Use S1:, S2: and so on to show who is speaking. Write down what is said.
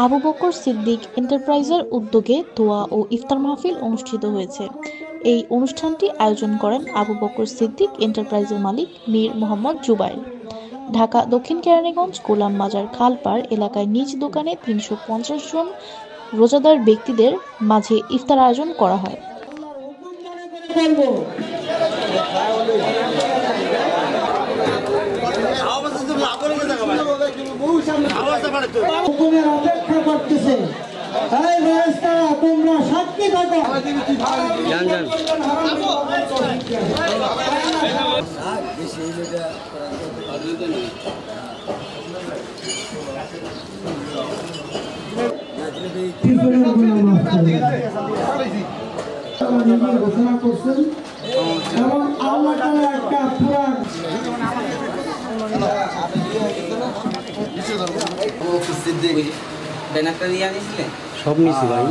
S1: আবু বকর সিদ্দিক এন্টারপ্রাইজের উদ্যোগে দোয়া ও ইফতার মাহফিল অনুষ্ঠিত হয়েছে। এই অনুষ্ঠানটি আয়োজন করেন আবু বকর সিদ্দিক এন্টারপ্রাইজের মালিক মীর মোহাম্মদ জুবায়ের। ঢাকা দক্ষিণ কেরানীগঞ্জ গোলাম বাজার খালপাড় এলাকায় নিজ দোকানে ৩৫০ জন রোজাদার ব্যক্তিদের মাঝে ইফতার আয়োজন করা হয়।
S2: অপেক্ষা করতেছে তোমরা সাক্ষী থাকো। ঘোষণা করছেন এবং আল্লাহ তাআলা একটা পুরাণ
S3: সব নিছি ভাই।